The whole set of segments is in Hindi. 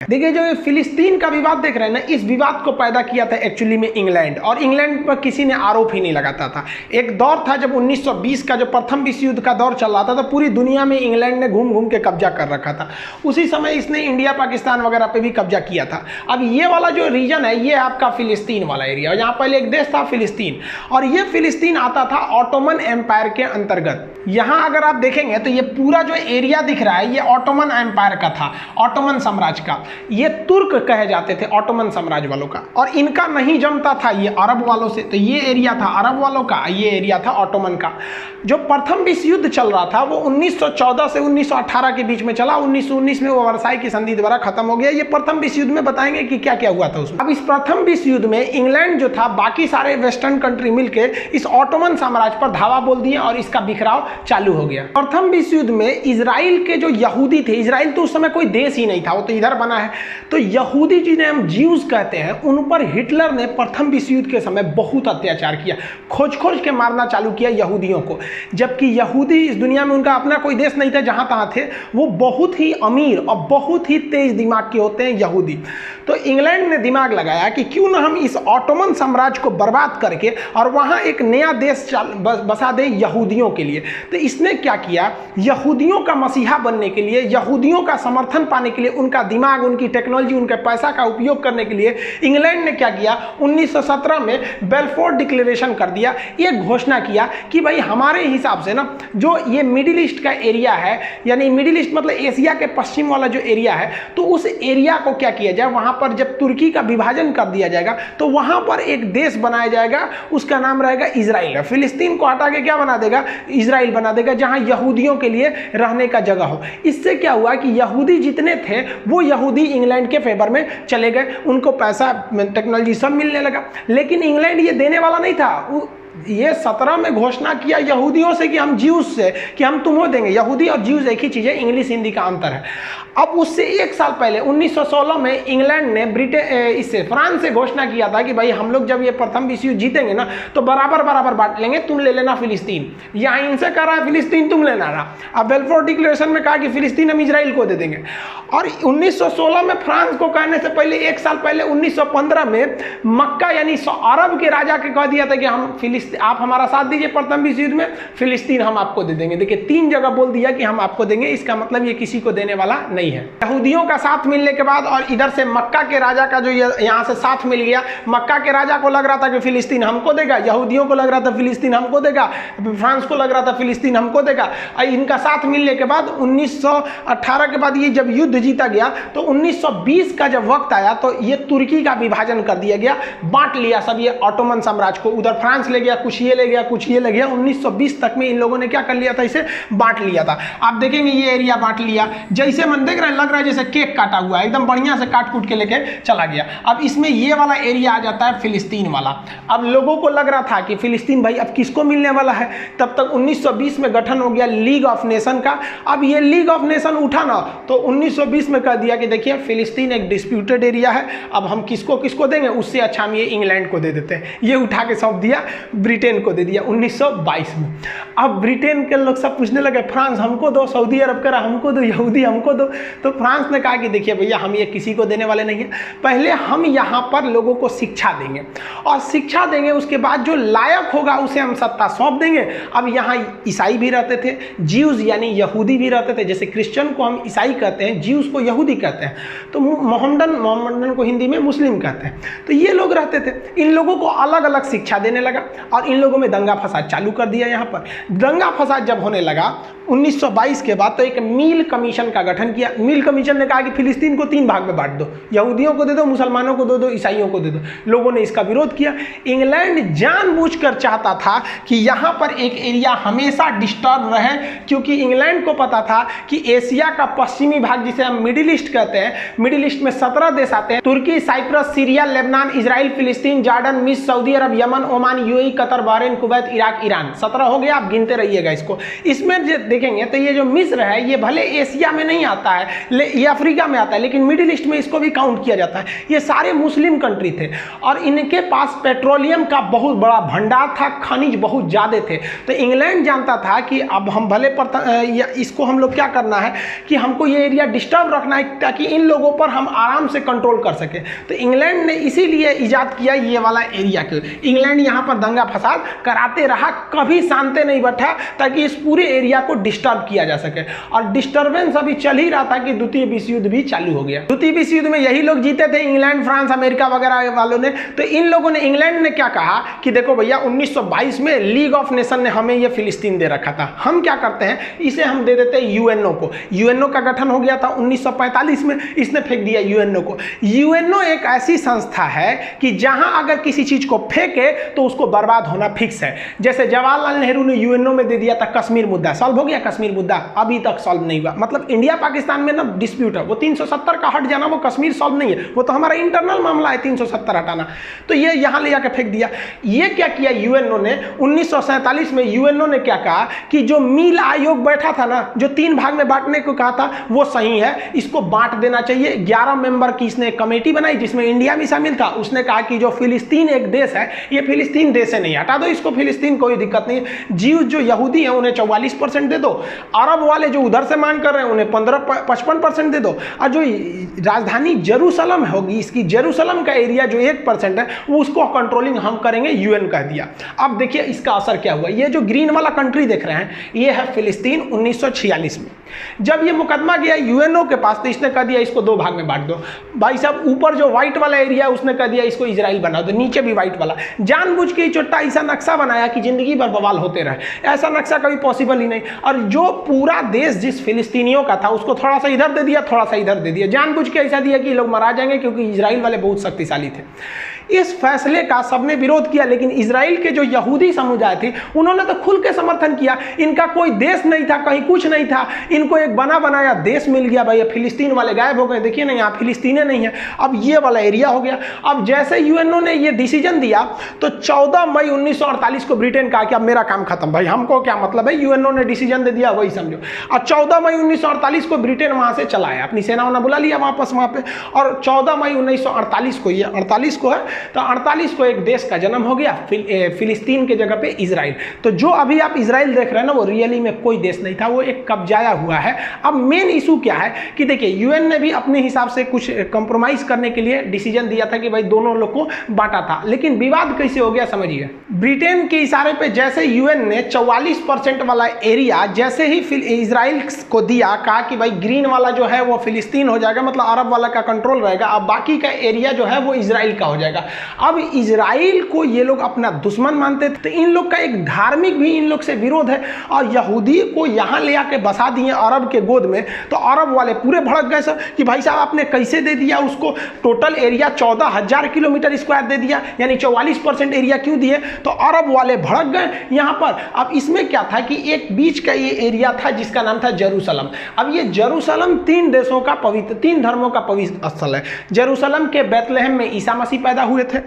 देखिए जो ये फिलिस्तीन का विवाद देख रहे हैं ना, इस विवाद को पैदा किया था एक्चुअली में इंग्लैंड, और इंग्लैंड पर किसी ने आरोप ही नहीं लगाता था। एक दौर था जब 1920 का जो प्रथम विश्व युद्ध का दौर चल रहा था तो पूरी दुनिया में इंग्लैंड ने घूम घूम के कब्जा कर रखा था। उसी समय इसने इंडिया पाकिस्तान वगैरह पे भी कब्जा किया था। अब ये वाला जो रीजन है ये आपका फिलिस्तीन वाला एरिया, और यहाँ पहले एक देश था फिलिस्तीन, और ये फिलिस्तीन आता था ऑटोमन एम्पायर के अंतर्गत। यहाँ अगर आप देखेंगे तो ये पूरा जो एरिया दिख रहा है ये ऑटोमन एम्पायर का था, ऑटोमन साम्राज्य का। ये तुर्क कहे जाते थे ऑटोमन साम्राज्य वालों का, और इनका नहीं जमता था ये अरब वालों से। तो ये एरिया था अरब वालों का, ये एरिया था ऑटोमन का। जो प्रथम विश्व युद्ध चल रहा था वो 1914 से 1918 के बीच में चला। 1919 में वो वर्साई की संधि द्वारा खत्म हो गया। ये प्रथम विश्व युद्ध में बताएंगे कि क्या क्या हुआ था उसमें। अब इस प्रथम विश्व युद्ध में इंग्लैंड जो था बाकी सारे वेस्टर्न कंट्री मिलकर इस ऑटोमन साम्राज्य पर धावा बोल दिए और इसका बिखराव चालू हो गया। प्रथम विश्व युद्ध में इजराइल के जो यहूदी थे, इजराइल तो उस समय कोई देश ही नहीं था, वो तो इधर बना है, तो यहूदी जिन्हें हम ज्यूज कहते हैं उन पर हिटलर ने प्रथम विश्व युद्ध के समय बहुत अत्याचार किया, खोज खोज के मारना चालू किया यहूदियों को। जबकि यहूदी इस दुनिया में उनका अपना कोई देश नहीं था, जहां तहां थे, वो बहुत ही अमीर और बहुत ही तेज दिमाग के होते हैं यहूदी। तो इंग्लैंड ने दिमाग लगाया कि क्यों ना हम इस ऑटोमन साम्राज्य को बर्बाद करके और वहां एक नया देश बसा दें यहूदियों के लिए। तो इसने क्या किया, यहूदियों का मसीहा बनने के लिए, यहूदियों का समर्थन पाने के लिए, उनका दिमाग, उनकी टेक्नोलॉजी, उनके पैसा का उपयोग करने के लिए इंग्लैंड ने क्या किया, 1917 में बेलफोर डिक्लेरेशन कर दिया। ये घोषणा किया कि भाई हमारे हिसाब से ना जो ये मिडिल ईस्ट का एरिया है, यानी मिडिल ईस्ट मतलब एशिया के पश्चिम वाला जो एरिया है, तो उस एरिया को क्या किया जाए, वहां पर जब तुर्की का विभाजन कर दिया जाएगा तो वहां पर एक देश बनाया जाएगा, उसका नाम रहेगा इजराइल। फिलिस्तीन को हटा के क्या बना देगा, इजराइल बना देगा, जहां यहूदियों के लिए रहने का जगह हो। इससे क्या हुआ कि यहूदी जितने थे वो यहूदी इंग्लैंड के फेवर में चले गए, उनको पैसा, टेक्नोलॉजी सब मिलने लगा। लेकिन इंग्लैंड ये देने वाला नहीं था। ये 17 में घोषणा किया यहूदियों से कि हम ज्यूज से कि हम तुम्हें देंगे। यहूदी और ज्यूज एक ही चीज है, इंग्लिश हिंदी का अंतर है। अब उससे एक साल पहले 1916 में इंग्लैंड ने इससे फ्रांस से घोषणा किया था कि भाई हम लोग जब ये प्रथम विश्व युद्ध जीतेंगे ना तो बराबर बराबर बांट लेंगे, तुम ले लेना फिलिस्तीन। यहाँ इनसे कह रहा है फिलिस्तीन तुम लेना रहा। अब बेलफोर डिक्लेरेशन में कहा कि फिलिस्तीन हम इजराइल को दे देंगे। और 1916 में फ्रांस को कहने से पहले एक साल पहले 1915 में मक्का यानी अरब के राजा के कह दिया था कि हम आप हमारा साथ दीजिए प्रथम विश्व युद्ध में, फिलिस्तीन हम आपको दे देंगे। देखिए 3 जगह बोल दिया कि हम आपको देंगे, इसका मतलब ये किसी को देने वाला नहीं है। यहूदियों का साथ मिलने के बाद और इधर से मक्का के राजा का जो यहाँ से साथ मिल गया, मक्का के राजा को लग रहा था कि फिलिस्तीन हमको देगा, यहूदियों को लग रहा था फिलिस्तीन हमको देगा, फ्रांस को लग रहा था फिलिस्तीन हमको देगा। इनका साथ मिलने के बाद 1918 के बाद ये जब युद्ध जीता गया तो 1920 का जब वक्त आया तो ये तुर्की का विभाजन कर दिया गया, बांट लिया सब ये ऑटोमन साम्राज्य को। उधर फ्रांस ले गया, कुछ ये ले गया, कुछ ये ले गया। 1920 तक में इन लोगों ने क्या कर लिया था, इसे बांट लिया था। आप देखेंगे ये एरिया बांट लिया, जैसे मन देख रहे हैं लग रहा है जैसे केक काटा हुआ है, एकदम बढ़िया से काट कूट के लेके चला गया। अब इसमें ये वाला एरिया आ जाता है फिलिस्तीन वाला। अब लोगों को लग रहा था कि फिलिस्तीन भाई अब किसको मिलने वाला है। तब तक 1920 में गठन हो गया लीग ऑफ नेशन का। अब ये लीग ऑफ नेशन उठा ना तो 1920 में कह दिया कि देखिए फिलिस्तीन एक डिस्प्यूटेड एरिया है, अब हम किसको किसको देंगे, उससे अच्छा हम ये इंग्लैंड को दे देते हैं। ये उठा के सौंप दिया, ब्रिटेन को दे दिया 1922 में। अब ब्रिटेन के लोग सब पूछने लगे फ्रांस हमको दो, सऊदी अरब करा हमको दो, यहूदी हमको दो। तो फ्रांस ने कहा कि देखिए भैया हम ये किसी को देने वाले नहीं है, पहले हम यहाँ पर लोगों को शिक्षा देंगे और शिक्षा देंगे, उसके बाद जो लायक होगा उसे हम सत्ता सौंप देंगे। अब यहाँ ईसाई भी रहते थे, ज्यूज यानी यहूदी भी रहते थे, जैसे क्रिश्चियन को हम ईसाई कहते हैं, ज्यूज को यहूदी कहते हैं, तो मोहम्मदन को हिंदी में मुस्लिम कहते हैं। तो ये लोग रहते थे, इन लोगों को अलग अलग शिक्षा देने लगा और इन लोगों में दंगा फसाद चालू कर दिया। यहाँ पर दंगा फसाद जब होने लगा 1922 के बाद तो एक मील कमीशन का गठन किया। मील कमीशन ने कहा कि फिलिस्तीन को 3 भाग में बांट दो, यहूदियों को दे दो, मुसलमानों को दे दो, ईसाइयों को दे दो। लोगों ने इसका विरोध किया। इंग्लैंड जानबूझकर चाहता था कि यहाँ पर एक एरिया हमेशा डिस्टर्ब रहे, क्योंकि इंग्लैंड को पता था कि एशिया का पश्चिमी भाग जिसे हम मिडिल ईस्ट कहते हैं, मिडिल ईस्ट में 17 देश आते हैं, तुर्की, साइप्रस, सीरिया, लेबनान, इजराइल, फिलिस्तीन, जॉर्डन, मिस्र, Saudi Arab, Yemen, Oman, UAE, Qatar, Bahrain, Kuwait, Iraq, Iran. 17 हो गया, आप गिनते रहिएगा इसको। इसमें देखेंगे तो ये जो मिस्र है ये भले एशिया में नहीं आता है, ये अफ्रीका में आता है, लेकिन मिडिल ईस्ट में इसको भी काउंट किया जाता है। ये सारे मुस्लिम कंट्री थे और इनके पास पेट्रोलियम का बहुत बड़ा भंडार था, खनिज बहुत ज़्यादा थे। तो इंग्लैंड जानता था कि अब हम भले इसको हम लोग क्या करना है कि हमको ये एरिया डिस्टर्ब रखना है ताकि इन लोगों पर हम आराम से कंट्रोल कर सके। तो इंग्लैंड ने इसीलिए ईजाद किया ये वाला एरिया के। इंग्लैंड यहाँ पर दंगा फसाद कराते रहा, कभी शांति नहीं बैठा ताकि इस पूरे एरिया को डिस्टर्ब किया जा सके। और डिस्टर्बेंस अभी चल ही रहा था कि द्वितीय विश्व युद्ध भी चालू हो गया। द्वितीय विश्व युद्ध में यही लोग जीते थे, इंग्लैंड, फ्रांस, अमेरिका वगैरह वालों ने। तो इन लोगों ने, इंग्लैंड ने क्या कहा कि देखो भैया 1922 में लीग ऑफ नेशन ने हमें ये फिलिस्तीन दे रखा था, हम क्या करते हैं इसे हम दे देते हैं यूएनओ को। यूएनओ का गठन हो गया था 1945 में, इसने फेंक दिया यूएनओ को। यूएनओ एक ऐसी संस्था है कि जहां अगर किसी चीज को फेंके तो उसको बर्बाद होना फिक्स है। जैसे जवाहरलाल नेहरू ने यूएनओ में दे दिया था कश्मीर मुद्दा, सॉल्व हो गया कश्मीर मुद्दा, अभी तक सॉल्व नहीं हुआ। मतलब इंडिया पाकिस्तान में ना डिस्प्यूट है, वो 370 का हट जाना, वो कश्मीर सॉल्व नहीं है, वो तो हमारा इंटरनल मामला है 370 हटाना। तो ये यहां ले जाकर फेंक दिया। ये क्या किया यूएनओ ने 1947 में, यूएनओ ने क्या कहा कि जो मील आयोग बैठा था ना, जो 3 भाग में बांटने को कहा था, वो सही है, इसको बांट देना चाहिए। 11 मेंबर की इसने एक कमेटी बनाई जिसमें इंडिया भी शामिल था। उसने कहा कि जो फिलिस्तीन एक देश है, ये फिलिस्तीन देश से नहीं, हटा दो इसको, फिलिस्तीन कोई दिक्कत नहीं है। जीव जो यहूदी हैं उन्हें 44% दे दो, अरब वाले जो उधर से मांग कर रहे हैं उन्हें 55% दे दो, और जो राजधानी जेरूसलम होगी, इसकी जेरूसलम का एरिया जो 1% है, वो उसको कंट्रोलिंग हम करेंगे, यूएन कह दिया। अब देखिए इसका असर क्या हुआ। ये जो ग्रीन वाला कंट्री देख रहे हैं, ये है फिलिस्तीन 1946 में। जब ये मुकदमा गया यूएनओ के पास तो इसने कह दिया इसको 2 भाग में बांट दो। भाई साहब ऊपर जो व्हाइट वाला एरिया है उसने कह दिया इसको इजराइल बना दो, नीचे भी व्हाइट वाला। जानबूझ के छोटा ऐसा नक्शा बनाया कि जिंदगी भर बवाल होते रहे। ऐसा नक्शा कभी पॉसिबल ही नहीं। और जो पूरा देश जिस फिलिस्तीनियों का था उसको थोड़ा सा इधर दे दिया, थोड़ा सा इधर दे दिया, जानबूझ के ऐसा दिया कि लोग मरा जाएंगे, क्योंकि इजराइल वाले बहुत शक्तिशाली थे। इस फैसले का सबने विरोध किया, लेकिन इजराइल के जो यहूदी समुदाय थे उन्होंने तो खुल के समर्थन किया। इनका कोई देश नहीं था, कहीं कुछ नहीं था, इनको एक बना बनाया देश मिल गया। भाई फिलिस्तीन वाले गायब हो गए, देखिए ना यहाँ फिलिस्तीने नहीं है, अब ये वाला एरिया हो गया। अब जैसे यूएनओ ने ये डिसीजन दिया तो 14 मई 1948 को ब्रिटेन कहा कि अब मेरा काम खत्म, भाई हमको क्या मतलब है, यूएनओ ने डिसीजन दे दिया वही समझो। और 14 मई 1948 को ब्रिटेन वहां से चला आया, अपनी सेना वना बुला लिया वापस वहां पे। और 14 मई 1948 को, ये 48 को है, तो 48 को एक देश का जन्म हो गया, फिलिस्तीन के जगह पे इजराइल। तो जो अभी आप इजराइल देख रहे हैं ना, वो रियली में कोई देश नहीं था, वो एक कब्जाया हुआ है। अब मेन इशू क्या है कि देखिए यूएन ने भी अपने हिसाब से कुछ कंप्रोमाइज करने के लिए डिसीजन दिया था कि भाई दोनों लोग को बांटा था, लेकिन विवाद कैसे हो गया समझिए। ब्रिटेन के इशारे पे जैसे यूएन ने 44% वाला एरिया जैसे ही इजराइल को दिया, कहा कि भाई ग्रीन वाला जो है वो फिलिस्तीन हो जाएगा, मतलब अरब वाला का कंट्रोल रहेगा, अब बाकी का एरिया जो है वो इजराइल का हो जाएगा। अब इजराइल को ये लोग अपना दुश्मन मानते थे, तो इन लोग का एक धार्मिक भी इन लोग से विरोध है, और यहूदी को यहाँ ले आके बसा दिए अरब के गोद में। तो अरब वाले पूरे भड़क गए सर कि भाई साहब आपने कैसे दे दिया उसको, टोटल एरिया 14,000 किलोमीटर स्क्वायर दे दिया, यानी 44% एरिया क्यों दिए। तो अरब वाले भड़क गए यहाँ पर। अब इसमें क्या था कि एक बीच का ये एरिया था जिसका नाम था जेरूसलम। अब ये जेरूसलम 3 देशों का पवित्र, 3 धर्मों का पवित्र स्थल है। जेरूसलम के बैतलहम में ईसा मसीह पैदा हुए थे,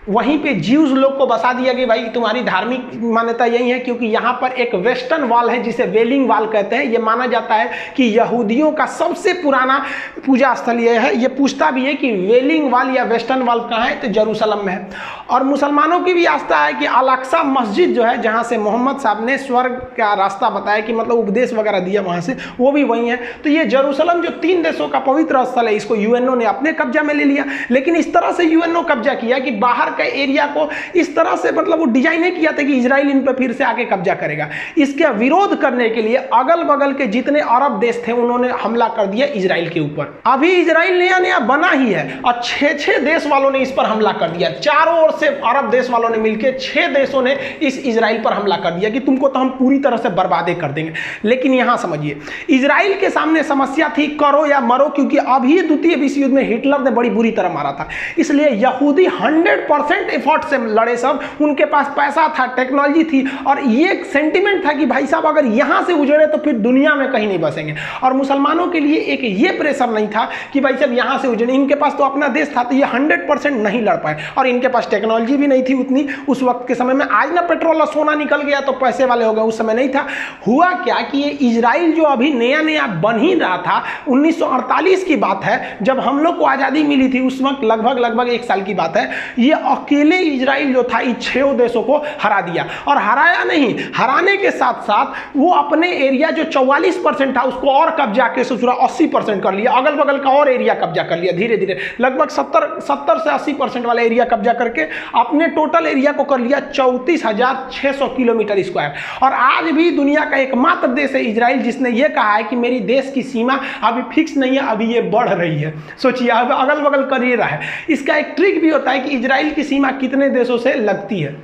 वहीं पे ज्यूज लोग को बसा दिया कि भाई तुम्हारी धार्मिक मान्यता यही है, क्योंकि यहाँ पर एक वेस्टर्न वॉल है जिसे वेलिंग वॉल कहते हैं। ये माना जाता है कि यहूदियों का सबसे पुराना पूजा स्थल ये है। ये पूछता भी है कि वेलिंग वॉल या वेस्टर्न वॉल कहाँ है, तो जेरूसलम में है। और मुसलमानों की भी आस्था है कि अल-अक्सा मस्जिद जो है, जहाँ से मोहम्मद साहब ने स्वर्ग का रास्ता बताया कि मतलब उपदेश वगैरह दिया वहाँ से, वो भी वही है। तो ये जेरूसलम जो 3 देशों का पवित्र स्थल है, इसको यूएनओ ने अपने कब्जा में ले लिया। लेकिन इस तरह से यूएनओ कब्जा किया कि बाहर का एरिया को इस तरह से, मतलब वो डिजाइन नहीं किया था कि इजराइल इन पर फिर से आके कब्जा करेगा। इसका विरोध करने के लिए अगल बगल के जितने अरब देश थे उन्होंने हमला कर दिया इजराइल के ऊपर। अभी इजराइल नया नया बना ही है और 6 देश वालों ने इस पर हमला कर दिया। चारों ओर से अरब देश वालों ने मिलकर 6 देशों ने इस इजराइल पर हमला कर दिया कि तुमको तो हम पूरी तरह से बर्बादे कर देंगे। लेकिन यहां समझिए, इजराइल के सामने समस्या थी करो या मरो, क्योंकि अभी द्वितीय विश्व युद्ध में हिटलर ने बड़ी बुरी तरह मारा था, इसलिए यहूदी 100% एफर्ट से लड़े सब, उनके पास पैसा था, टेक्नोलॉजी थी, और ये सेंटिमेंट था कि भाई साहब अगर यहां से उजड़े तो फिर दुनिया में कहीं नहीं बसेंगे। और मुसलमानों के लिए एक ये प्रेशर नहीं था कि भाई साहब यहां से उजड़े, इनके पास तो अपना देश था, तो ये 100% नहीं लड़ पाए। और इनके पास टेक्नोलॉजी भी नहीं थी उतनी उस वक्त के समय में। आज ना पेट्रोल और सोना निकल गया तो पैसे वाले हो गए, उस समय नहीं था। हुआ क्या कि ये इजराइल जो अभी नया नया बन ही रहा था, 1948 की बात है जब हम लोग को आज़ादी मिली थी, उस वक्त लगभग 1 साल की बात है, ये अकेले इजराइल जो था इन 6 देशों को हरा दिया। और हराया नहीं, हराने के साथ साथ वो अपने एरिया जो 44% था उसको और कब्जा के 80% कर लिया, अगल बगल का और एरिया कब्जा कर लिया, धीरे धीरे लगभग 70 से 80% वाला एरिया कब्जा करके अपने टोटल एरिया को कर लिया 34,600 किलोमीटर स्क्वायर। और आज भी दुनिया का एकमात्र देश है इजराइल जिसने ये कहा है कि मेरी देश की सीमा अभी फिक्स नहीं है, अभी ये बढ़ रही है। सोचिए, अब अगल बगल कर ही रहा है। इसका एक ट्रिक भी होता है कि इजराइल की सीमा कितने देशों से लगती है।